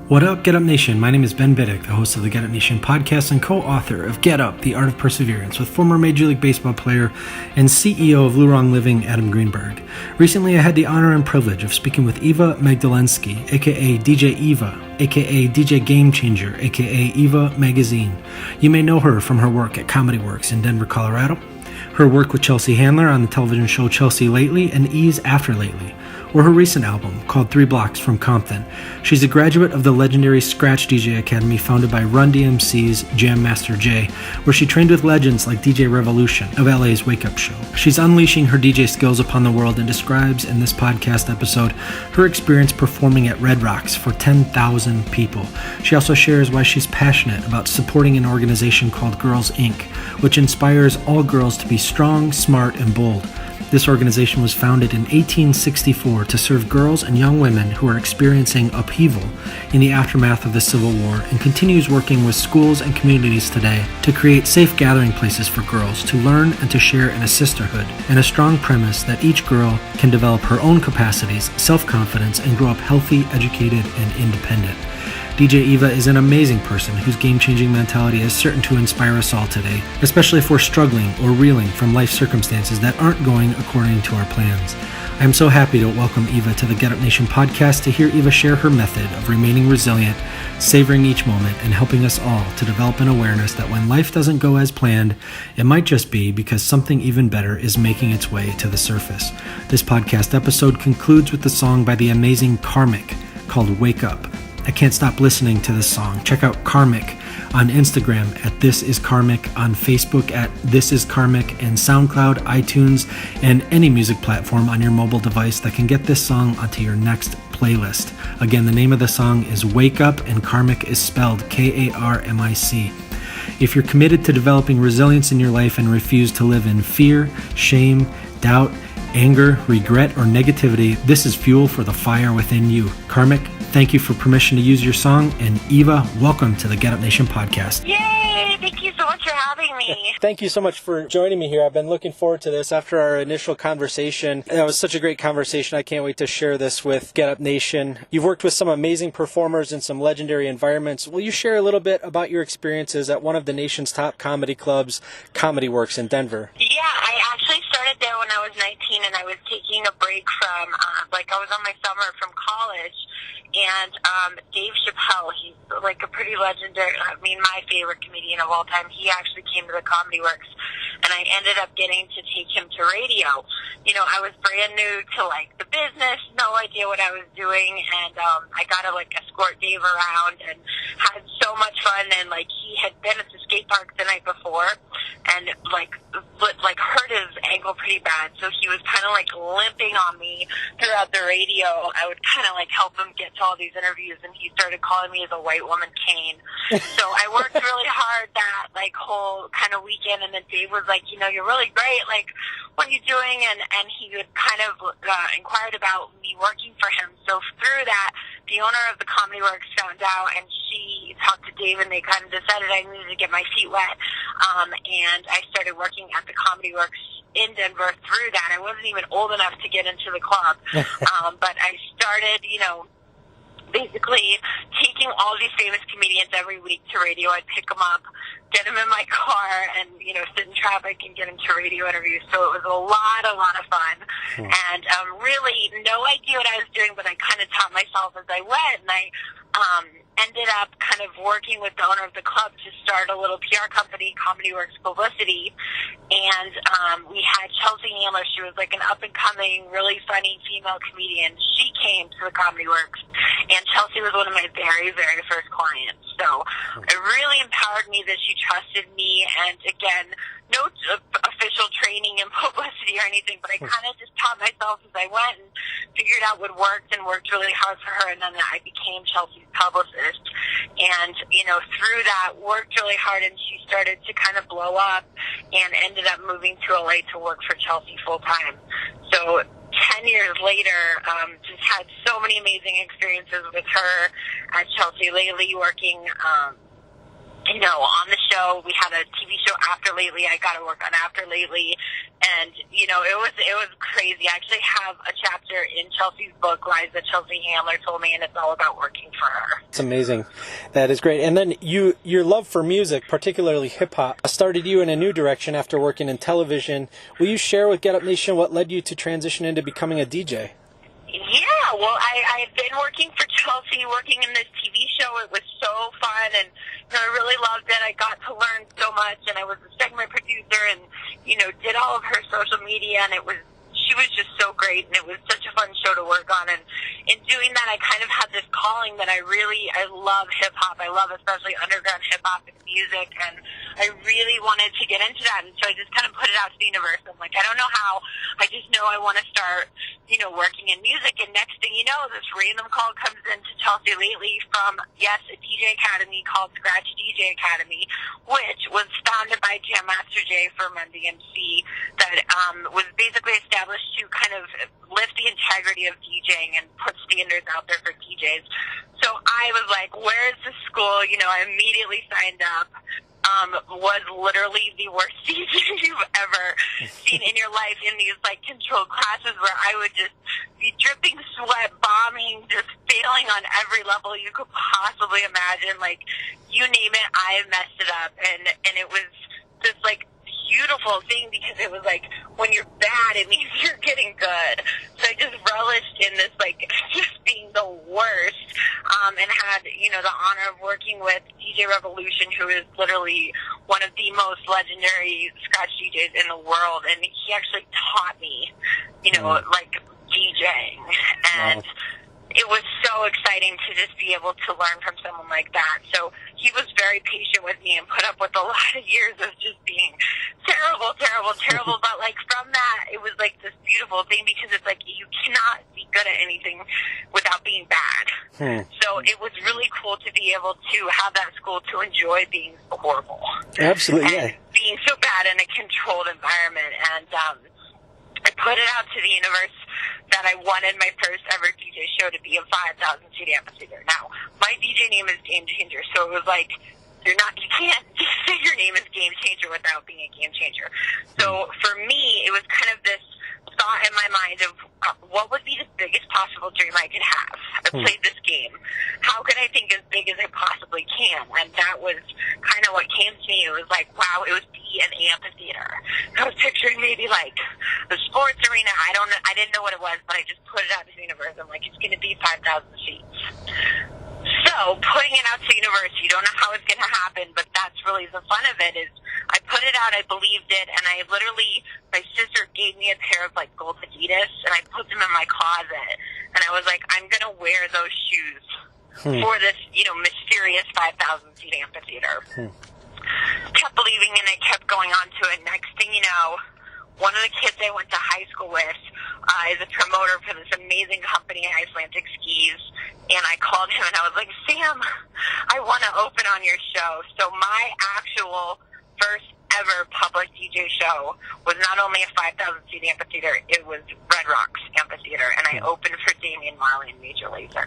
What up, Get Up Nation? My name is Ben Biddick, the host of the Get Up Nation podcast and co-author of Get Up, The Art of Perseverance, with former Major League Baseball player and CEO of Lurong Living, Adam Greenberg. Recently, I had the honor and privilege of speaking with Eva Magdalenski, aka DJ Eva, aka DJ Game Changer, aka Eva Magazine. You may know her from her work at Comedy Works in Denver, Colorado, her work with Chelsea Handler on the television show Chelsea Lately and E's After Lately, or her recent album called 3 Blocks from Compton. She's a graduate of the legendary Scratch DJ Academy founded by Run DMC's Jam Master Jay, where she trained with legends like DJ Revolution of LA's Wake Up Show. She's unleashing her DJ skills upon the world and describes in this podcast episode her experience performing at Red Rocks for 10,000 people. She also shares why she's passionate about supporting an organization called Girls Inc., which inspires all girls to be strong, smart, and bold. This organization was founded in 1864 to serve girls and young women who are experiencing upheaval in the aftermath of the Civil War, and continues working with schools and communities today to create safe gathering places for girls to learn and to share in a sisterhood, and a strong premise that each girl can develop her own capacities, self-confidence, and grow up healthy, educated, and independent. DJ Eva is an amazing person whose game-changing mentality is certain to inspire us all today, especially if we're struggling or reeling from life circumstances that aren't going according to our plans. I am so happy to welcome Eva to the Get Up Nation podcast to hear Eva share her method of remaining resilient, savoring each moment, and helping us all to develop an awareness that when life doesn't go as planned, it might just be because something even better is making its way to the surface. This podcast episode concludes with the song by the amazing Karmic called Wake Up. I can't stop listening to this song. Check out Karmic on Instagram at This Is Karmic, on Facebook at This Is Karmic, and SoundCloud, iTunes, and any music platform on your mobile device that can get this song onto your next playlist. Again, the name of the song is Wake Up, and Karmic is spelled K-A-R-M-I-C. If you're committed to developing resilience in your life and refuse to live in fear, shame, doubt, anger, regret, or negativity, this is fuel for the fire within you. Karmic, thank you for permission to use your song. And Eva, welcome to the Get Up Nation podcast. Yay! Thank you so much for having me. Thank you so much for joining me here. I've been looking forward to this after our initial conversation. That was such a great conversation. I can't wait to share this with Get Up Nation. You've worked with some amazing performers in some legendary environments. Will you share a little bit about your experiences at one of the nation's top comedy clubs, Comedy Works in Denver? Yeah, I actually started there when I was 19, and I was taking a break from, I was on my summer from college, and Dave Chappelle, he's like a pretty legendary, my favorite comedian of all time, he actually came to the Comedy Works, and I ended up getting to take him to radio. You know, I was brand new to, the business, no idea what I was doing, and I got to, escort Dave around and had so much fun, and, he had been at the skate park the night before, and, hurt his ankle pretty bad, so he was kind of, limping on me throughout the radio. I would kind of, help him get to all these interviews, and he started calling me as a white woman cane. So I worked really hard that, whole kind of weekend, and then Dave was like, you're really great, what are you doing? And he would kind of inquired about me working for him. So through that, the owner of the Comedy Works found out, and she talked to Dave, and they kind of decided I needed to get my feet wet. And I started working at the Comedy Works in Denver through that. I wasn't even old enough to get into the club. But I started, basically taking all these famous comedians every week to radio. I'd pick them up, get them in my car, and, sit in traffic and get them to radio interviews. So it was a lot of fun. And really no idea what I was doing, but I kind of taught myself as I went. And I ended up kind of working with the owner of the club to start a little PR company, Comedy Works Publicity. And we had Chelsea Handler. She was an up-and-coming, really funny female comedian. She came to the Comedy Works, and Chelsea was one of my very, very first clients. So it really empowered me that she trusted me. And again, no official training in publicity or anything, but I kind of just taught myself as I went and figured out what worked, and worked really hard for her. And then I became Chelsea's publicist. And, through that, worked really hard, and she started to kind of blow up and ended up moving to LA to work for Chelsea full time. So 10 years later, just had so many amazing experiences with her at Chelsea lately, working on the show. We had a TV show After Lately. I got to work on After Lately. And, it was crazy. I actually have a chapter in Chelsea's book, Lies that Chelsea Handler told me, and it's all about working for her. It's amazing. That is great. And then your love for music, particularly hip-hop, started you in a new direction after working in television. Will you share with Get Up Nation what led you to transition into becoming a DJ? Yeah, well, I had been working for Chelsea, working in this TV show. It was so fun, and I really loved it. I got to learn so much, and I was a segment producer and, did all of her social media, and she was just so great, and it was such a fun show to work on. And in doing that, I kind of had this calling that I love hip-hop. I love especially underground hip-hop and music, and I really wanted to get into that. And so I just kind of put it out to the universe. I'm like, I don't know how. I just know I want to start, working in music. And next thing you know, this random call comes into Chelsea lately from, yes, a DJ academy called Scratch DJ Academy, which was founded by Jam Master Jay from MDMC, that was basically established to kind of lift the integrity of DJing and put standards out there for DJs. So I was like, where is this school? I immediately signed up. Was literally the worst season you've ever seen in your life, in these controlled classes where I would just be dripping sweat, bombing, just failing on every level you could possibly imagine. You name it, I messed it up, and it was this beautiful thing, because it was when you're bad, it means you're getting good. So I just relished in this just being the worst, and had the honor of working with DJ Revolution, who is literally one of the most legendary scratch DJs in the world, and he actually taught me DJing, and it was so exciting to just be able to learn from someone like that. So he was very patient with me and put up with a lot of years of just being terrible. But from that, it was this beautiful thing, because it's you cannot be good at anything without being bad. So it was really cool to be able to have that school to enjoy being horrible. Absolutely, and being so bad in a controlled environment. And I put it out to the universe that I wanted my first ever DJ show to be a 5,000 seat amphitheater. Now, my DJ name is Game Changer, so it was you can't just say your name is Game Changer without being a game changer. So for me, it was kind of this thought in my mind of what would be the biggest possible dream I could have. I played this game. How can I think as big as I possibly can? And that was kind of what came to me. It was wow, it would be an amphitheater. I was picturing maybe the sports arena. I didn't know what it was, but I just put it out to the universe. I'm it's going to be 5,000 seats. So putting it out to the universe, you don't know how it's going to happen, but that's really the fun of it. Is I put it out, I believed it, and I literally, my sister gave me a pair of gold Adidas, and I put them in my closet, and I was I'm going to wear those shoes for this, mysterious 5,000 seat amphitheater. Kept believing in it, kept going on to it. Next thing you know, one of the kids I went to high school with is a promoter for this amazing company, Icelandic Skis, and I called him and I was like, Sam, I want to open on your show. So my actual first ever public DJ show was not only a 5,000 seat amphitheater, it was Red Rocks Amphitheater, and I opened for Damian Marley and Major Lazer.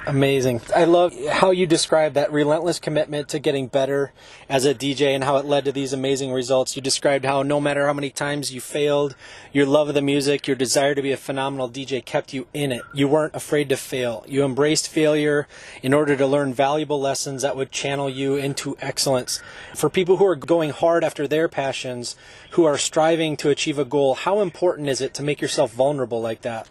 Amazing. I love how you describe that relentless commitment to getting better as a DJ and how it led to these amazing results. You described how no matter how many times you failed, your love of the music, your desire to be a phenomenal DJ kept you in it. You weren't afraid to fail. You embraced failure in order to learn valuable lessons that would channel you into excellence. For people who are going hard after their passions, who are striving to achieve a goal, how important is it to make yourself vulnerable like that?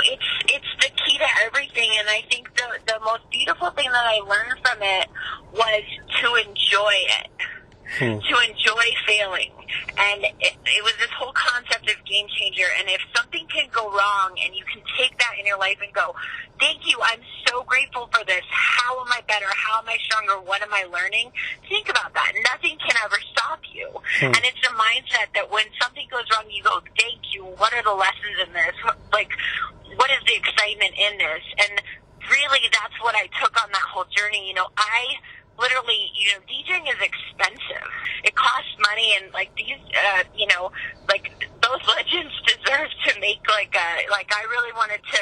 It's the key to everything, and I think the most beautiful thing that I learned from it was to enjoy it. To enjoy failing. And it was this whole concept of game changer. And if something can go wrong and you can take that in your life and go, thank you, I'm so grateful for this. How am I better? How am I stronger? What am I learning? Think about that. Nothing can ever stop you. And it's a mindset that when something goes wrong, you go, thank you. What are the lessons in this? What is the excitement in this? And really, that's what I took on that whole journey. I literally, DJing is expensive. It costs money, and these, those legends deserve to make I really wanted to,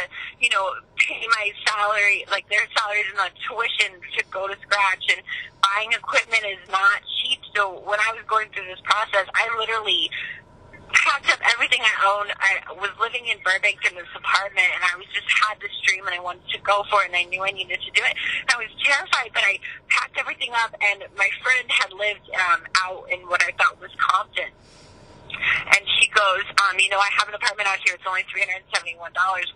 pay my salary, like their salaries and the tuition to go to scratch, and buying equipment is not cheap. So when I was going through this process, I literally packed up everything I owned. I was living in Burbank in this apartment, and I had this dream, and I wanted to go for it, and I knew I needed to do it. And I was terrified, but I packed everything up, and my friend had lived out in what I thought was Compton. And she goes, I have an apartment out here. It's only $371.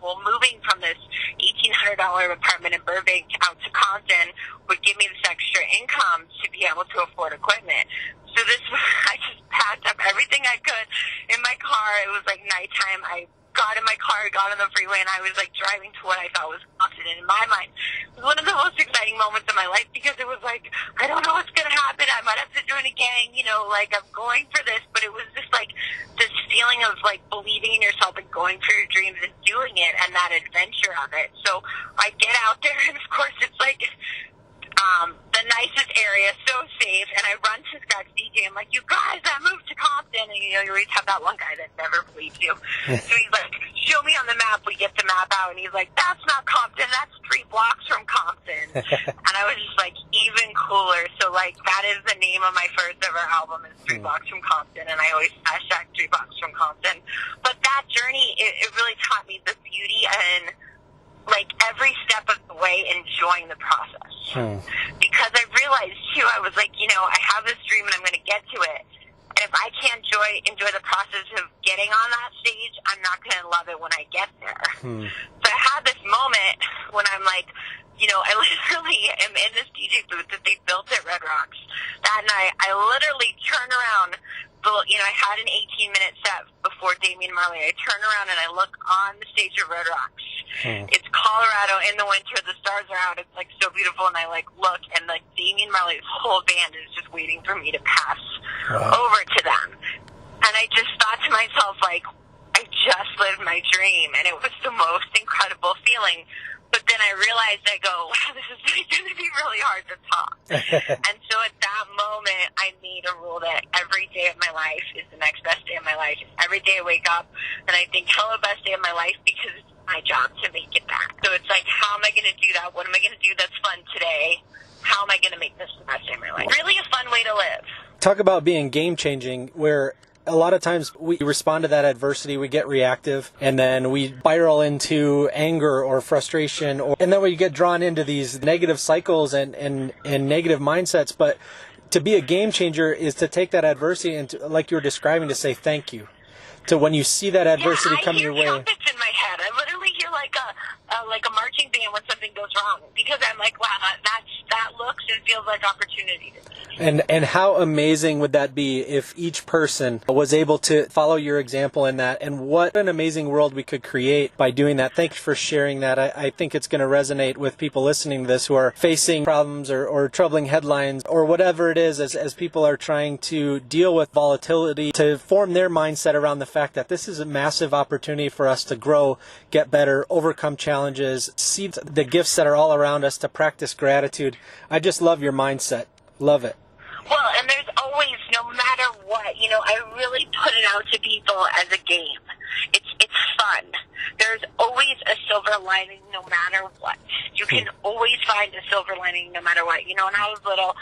Well, moving from this $1,800 apartment in Burbank out to Compton would give me this extra income to be able to afford equipment. So I just packed up everything I could in my car. It was like nighttime. I got in my car, got on the freeway, and I was like driving to what I thought was Compton. And in my mind, it was one of the most exciting moments of my life, because it was like, I don't know what's going to happen. I might have to join a gang, like I'm going for this. But it was just like this feeling of like believing in yourself and going for your dreams and doing it, and that adventure of it. So I get out there, and of course it's like the nicest area, so safe, and I run to Scott's DJ. I'm like, you guys, I moved to Compton, and you always have that one guy that never believes you. So he's like, show me on the map. We get the map out, and he's like, that's not Compton, that's 3 blocks from Compton. And I was just like, even cooler. So like, that is the name of my first ever album, is 3 blocks from Compton, and I always hashtag 3 blocks from Compton. But that journey, it really taught me the beauty and like every step of the way enjoying the process. Because I realized too, I was like, I have this dream and I'm going to get to it. And if I can't enjoy the process of getting on that stage, I'm not going to love it when I get there. So I had this moment when I'm like, I literally am in this DJ booth that they built at Red Rocks. That night, I literally turn around. I had an 18-minute set before Damian Marley. I turn around and I look on the stage of Red Rocks. It's Colorado in the winter. The stars are out. It's like so beautiful. And I look, and like Damian Marley's whole band is just waiting for me to pass over to them. And I just thought to myself, like, I just lived my dream, and it was the most incredible feeling. But then I realized, I go, wow, this is going to be really hard to top. And so at that moment, I made a rule that every day of my life is the next best day of my life. Every day I wake up and I think, hello, best day of my life, because it's my job to make it that. So it's like, how am I going to do that? What am I going to do that's fun today? How am I going to make this the best day of my life? Really a fun way to live. Talk about being game-changing, where a lot of times we respond to that adversity, we get reactive, and then we spiral into anger or frustration, and then we get drawn into these negative cycles and negative mindsets. But to be a game changer is to take that adversity and, like you were describing, to say thank you. To when you see that adversity come your way. I hear trumpets in my head. I literally hear like a marching band when something goes wrong, because I'm like, wow, that looks and feels like opportunity to me. And how amazing would that be if each person was able to follow your example in that, and what an amazing world we could create by doing that. Thank you for sharing that. I think it's going to resonate with people listening to this who are facing problems or troubling headlines or whatever it is, as people are trying to deal with volatility, to form their mindset around the fact that this is a massive opportunity for us to grow, get better, overcome challenges, see the gifts that are all around us, to practice gratitude. I just love your mindset. Love it. Well, and there's always, no matter what, I really put it out to people as a game. It's fun. There's always a silver lining no matter what. You can always find a silver lining no matter what. When I was little,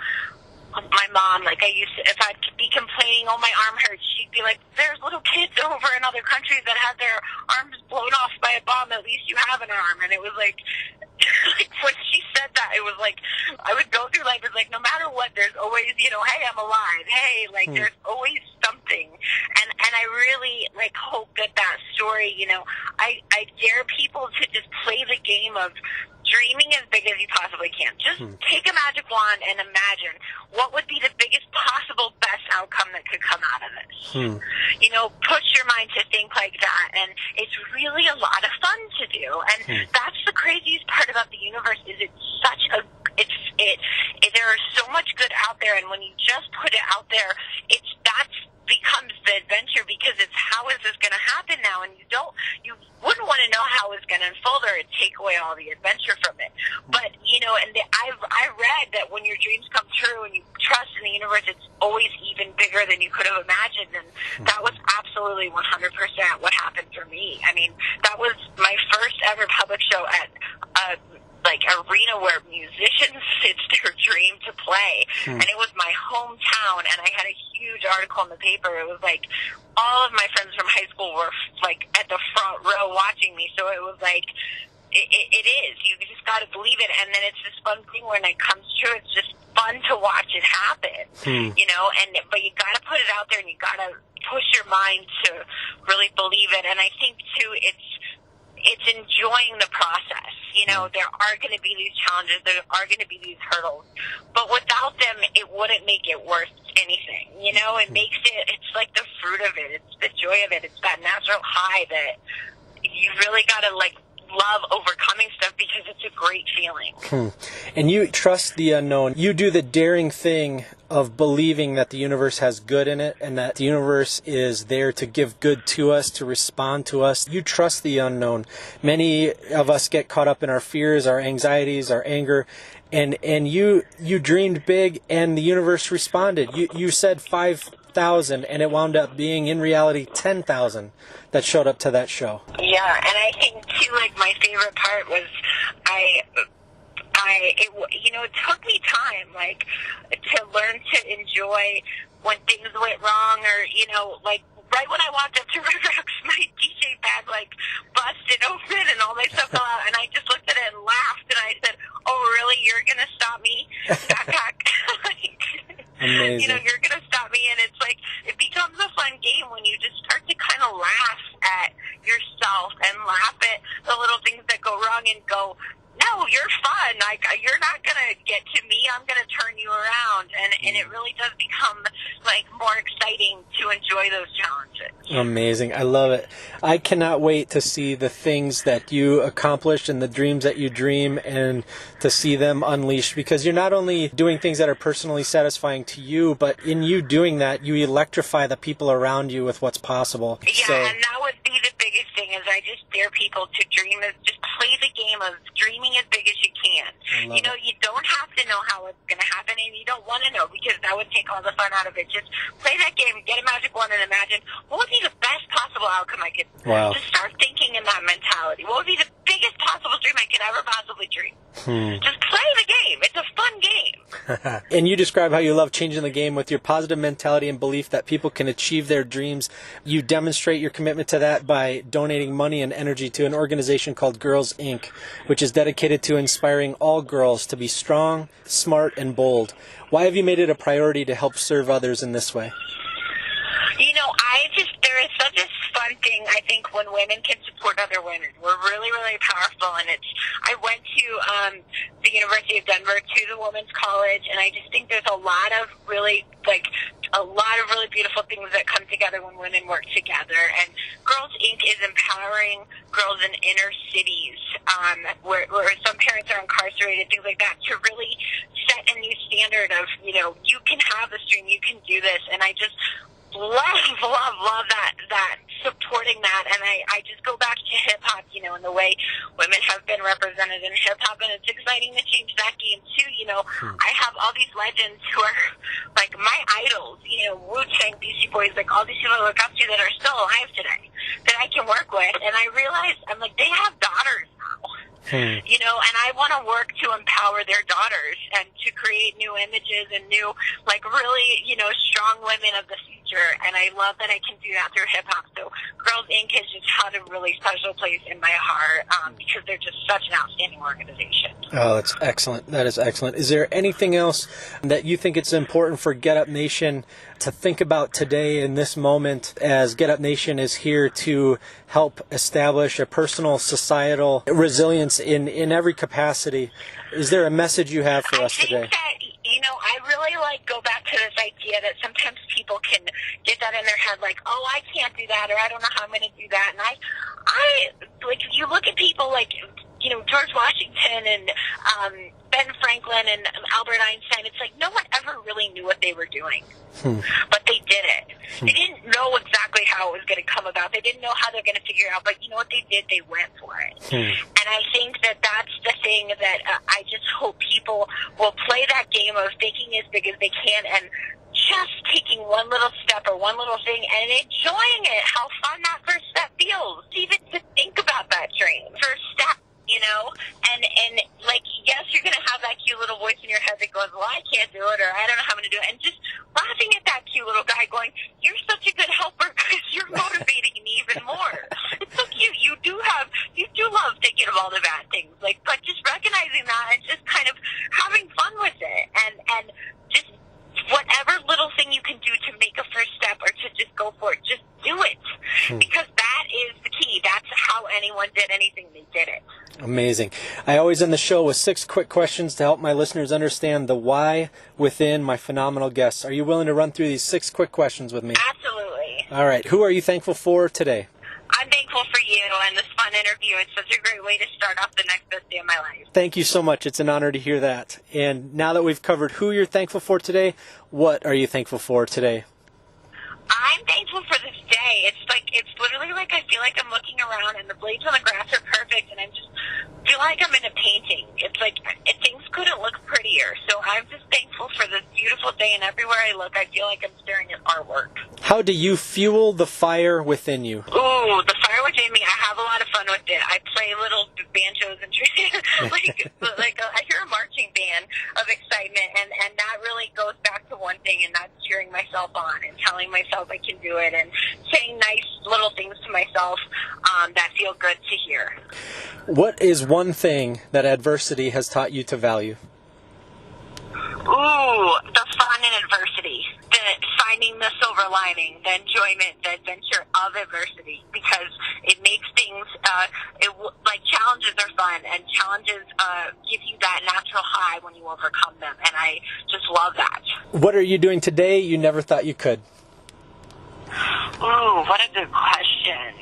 my mom, if I'd be complaining, oh, my arm hurts, she'd be like, there's little kids over in other countries that had their arms blown off by a bomb. At least you have an arm. And it was like when she said that, it was like, I would go through life, it's like, no matter what, there's always, hey, I'm alive. Hey, there's always something. And I really, hope that story, I dare people to just play the game of dreaming as big as you possibly can. Just take a magic wand and imagine what would be the biggest possible best outcome that could come out of this. Push your mind to think like that, and it's really a lot of fun to do. And that's the craziest part about the universe, is there is so much good out there, and when you just put it out there, that becomes the adventure, because it's, how is this going to happen now? And you wouldn't want to know how it's going to unfold, or take away all the adventure from it. But I read that when your dreams come true and you trust in the universe, it's always even bigger than you could have imagined. And that was absolutely 100% what happened for me. I mean, that was my first ever public show at arena where musicians, it's their dream to play. And it was my hometown, and I had a huge article in the paper. It was like all of my friends from high school were like at the front row watching me. So it was like, it is. You just got to believe it. And then it's this fun thing when it comes true. It's just fun to watch it happen, you know, but you got to put it out there, and you got to push your mind to really believe it. And I think too, it's enjoying the process. You know, there are going to be these challenges, there are going to be these hurdles, but without them, it wouldn't make it worth anything. You know, it makes it's like the fruit of it, it's the joy of it, it's that natural high that you really got to like love overcoming stuff because it's a great feeling. And you trust the unknown. You do the daring thing of believing that the universe has good in it and that the universe is there to give good to us, to respond to us. You trust the unknown. Many of us get caught up in our fears, our anxieties, our anger, and you dreamed big and the universe responded. You said 5,000 and it wound up being in reality 10,000 that showed up to that show. Yeah, and I think too, like my favorite part was it took me time, like, to learn to enjoy when things went wrong, or, you know, like, right when I walked up to Red Rocks, my DJ bag, like, busted open and all my stuff fell out, and I just looked at it and laughed, and I said, oh, really, you're going to stop me? Backpack. Amazing. You know, you're going to stop me, and it's like, it becomes a fun game when you just start to kind of laugh at yourself and laugh at the little things that go wrong and go, no, you're fun. Like, you're not going to get to me. I'm going to turn you around. And it really does become, like, more exciting to enjoy those challenges. Amazing. I love it. I cannot wait to see the things that you accomplish and the dreams that you dream and to see them unleashed, because you're not only doing things that are personally satisfying to you, but in you doing that, you electrify the people around you with what's possible. Yeah, and that would be the biggest thing, is I just dare people to dream, just play the game of dreaming as big as you can. You know, you don't have to know how it's going to happen, and you don't want to know, because that would take all the fun out of it. Just play that game, get a magic wand, and imagine what would be the best possible outcome I could. Just start thinking in that mentality. What would be the biggest possible dream I could ever possibly dream? Just play the game. It's a fun game. And you describe how you love changing the game with your positive mentality and belief that people can achieve their dreams. You demonstrate your commitment to that by donating money and energy to an organization called Girls Inc., which is dedicated to inspiring all girls to be strong, smart, and bold. Why have you made it a priority to help serve others in this way? You know, there is such a fun thing, I think, when women can support other women. We're really, really powerful, and I went to the University of Denver, to the Women's College, and I just think there's a lot of really beautiful things that come together when women work together. And Girls Inc. is empowering girls in inner cities, where some parents are incarcerated, things like that, to really set a new standard of, you know, you can have this dream, you can do this. And I just love that, supporting that. And I just go back to hip-hop, you know, and the way women have been represented in hip-hop, and it's exciting to change that game too. You know, I have all these legends who are like my idols, you know, Wu-Tang, Beastie Boys, like all these people I look up to that are still alive today that I can work with. And I realize, I'm like, they have daughters now. You know, and I want to work to empower their daughters and to create new images and new, like, really, you know, strong women of the future. And I love that I can do that through hip-hop. So Girls Inc. has just had a really special place in my heart, because they're just such an outstanding organization. Oh, that's excellent. That is excellent. Is there anything else that you think it's important for Get Up Nation to think about today in this moment, as Get Up Nation is here to help establish a personal, societal resilience in every capacity? Is there a message you have for us today? You know, I really go back to this idea that sometimes people can get that in their head, like, oh, I can't do that, or I don't know how I'm going to do that. And I you look at people like George Washington and Ben Franklin and Albert Einstein. It's like no one ever really knew what they were doing, but they did it. They didn't know exactly how it was going to come about. They didn't know how they're going to figure it out, but you know what they did? They went for it. And I think that that's the thing that I just hope people will play that game of thinking as big as they can and just taking one little step or one little thing and enjoying it, how fun that first step feels. Even to think about that dream. First step, and like, yes, you're going to have that cute little voice in your head that goes, well, I can't do it, or I don't know how I'm going to do it. And just laughing at that cute little guy going, you're such a good helper because you're motivating me even more. It's so cute. You do love thinking of all the bad things, but just recognizing that and just kind of having fun with it and just whatever little thing you can do to make a first step or to just go for it, just do it. Because that is the key. That's how anyone did anything. They did it. Amazing. I always end the show with 6 quick questions to help my listeners understand the why within my phenomenal guests. Are you willing to run through these 6 quick questions with me? Absolutely. All right. Who are you thankful for today? I'm thankful for you and this fun interview. It's such a great way to start off the next best day of my life. Thank you so much. It's an honor to hear that. And now that we've covered who you're thankful for today, what are you thankful for today? I'm thankful for this day. It's literally like I feel like I'm looking around and the blades on the grass are perfect and I just feel like I'm in a painting. It's like things couldn't look prettier. So I'm just thankful for this beautiful day, and everywhere I look, I feel like I'm staring at artwork. How do you fuel the fire within you? Ooh, the fire within me. I have a lot of fun with it. I play little banjos and I hear a marching band of excitement, and that really goes back to one thing, and that's cheering myself on and telling myself I can do it and saying nice little things to myself that feel good to hear. What is one thing that adversity has taught you to value? Ooh, the fun in adversity, finding the silver lining, the enjoyment, the adventure of adversity, because it makes things, challenges are fun, and challenges give you that natural high when you overcome them, and I just love that. What are you doing today you never thought you could? Ooh, what a good question.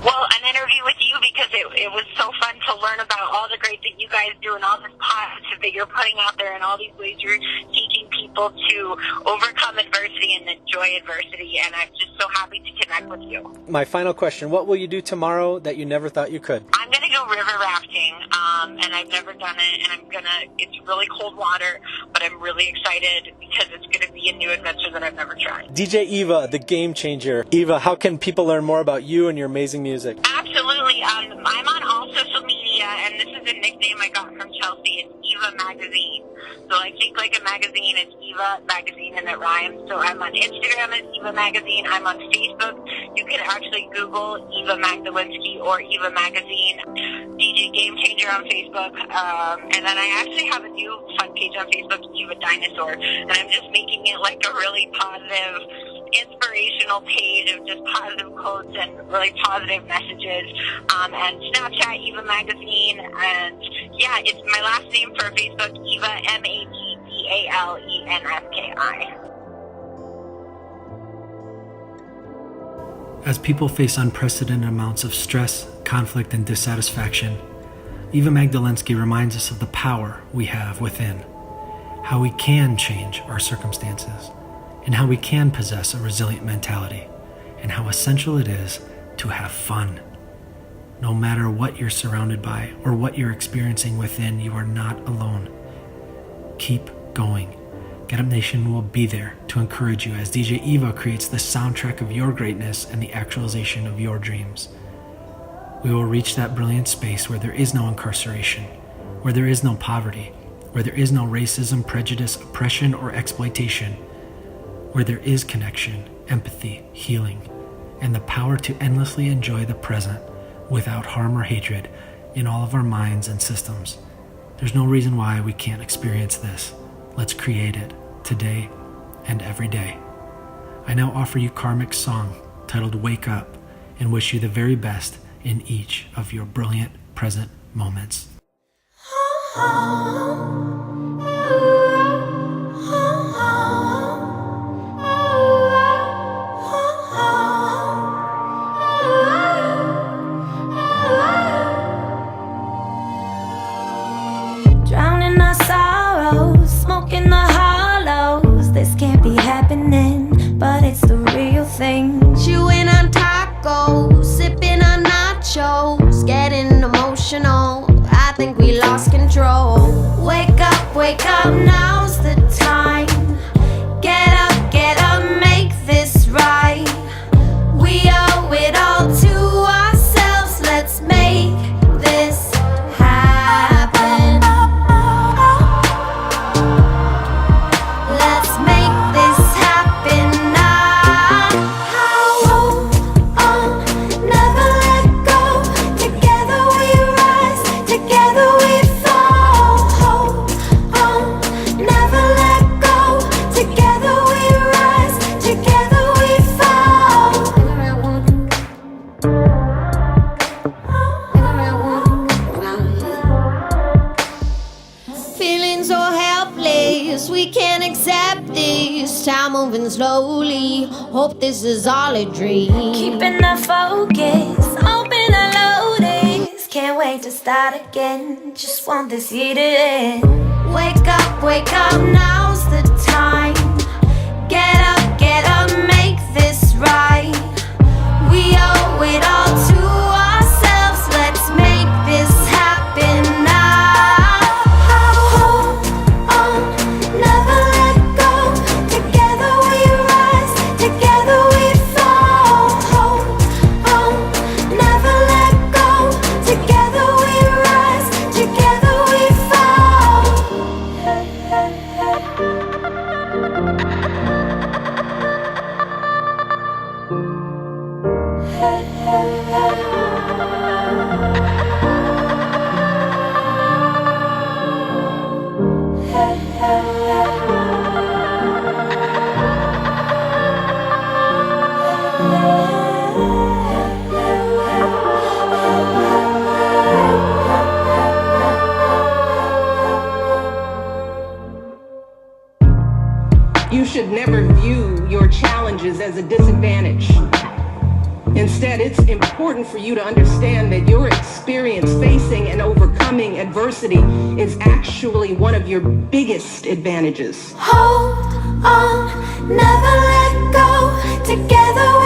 Well, an interview with you, because it was so fun to learn about all the great that you guys do and all this positive that you're putting out there and all these ways you're teaching people to overcome adversity and enjoy adversity, and I'm just so happy to connect with you. My final question, what will you do tomorrow that you never thought you could? I'm going to go river rafting, and I've never done it, and it's really cold water, but I'm really excited because it's going to be a new adventure that I've never tried. DJ Eva, the game changer. Eva, how can people learn more about you and your amazing music? Absolutely. I'm on all social media, and this is a nickname I got from Chelsea. It's Eva Magazine. So I think like a magazine, it's Eva Magazine, and it rhymes. So I'm on Instagram as Eva Magazine. I'm on Facebook. You can actually Google Eva Magdalenski or Eva Magazine. DJ Game Changer on Facebook. And then I actually have a new fun page on Facebook, Eva Dinosaur. And I'm just making it like a really positive, inspirational page of just positive quotes and really positive messages, and Snapchat Eva Magazine, and yeah, it's my last name for Facebook, Eva, Magdalenski. As people face unprecedented amounts of stress, conflict, and dissatisfaction, Eva Magdalenski reminds us of the power we have within, how we can change our circumstances, and how we can possess a resilient mentality, and how essential it is to have fun. No matter what you're surrounded by or what you're experiencing within, you are not alone. Keep going. Get Up Nation will be there to encourage you as DJ Eva creates the soundtrack of your greatness and the actualization of your dreams. We will reach that brilliant space where there is no incarceration, where there is no poverty, where there is no racism, prejudice, oppression, or exploitation, where there is connection, empathy, healing, and the power to endlessly enjoy the present without harm or hatred in all of our minds and systems. There's no reason why we can't experience this. Let's create it today and every day. I now offer you Karmic's song titled Wake Up and wish you the very best in each of your brilliant present moments. wake up, now's the time. Get up, make this right. We owe it all to ourselves, let's make this happen. Let's make this happen now. Hold on, never let go. Together we rise, together we fall. Hold on, never let go. Together we rise, together we fall. Feeling so helpless, we can't accept this. Time moving slowly, hope this is all a dream. Keeping the focus, open and loaded. Can't wait to start again, just want this year to end. Wake up, now's the time. Get up, make this right. We owe it all to ourselves, let's make this happen now. Hold on, never let go. Together we rise, together we fall. Hold on, never let go. Together we rise, together we fall. You should never view your challenges as a disadvantage. Instead, it's important for you to understand that your experience facing and overcoming adversity is actually one of your biggest advantages. Hold on, never let go. Together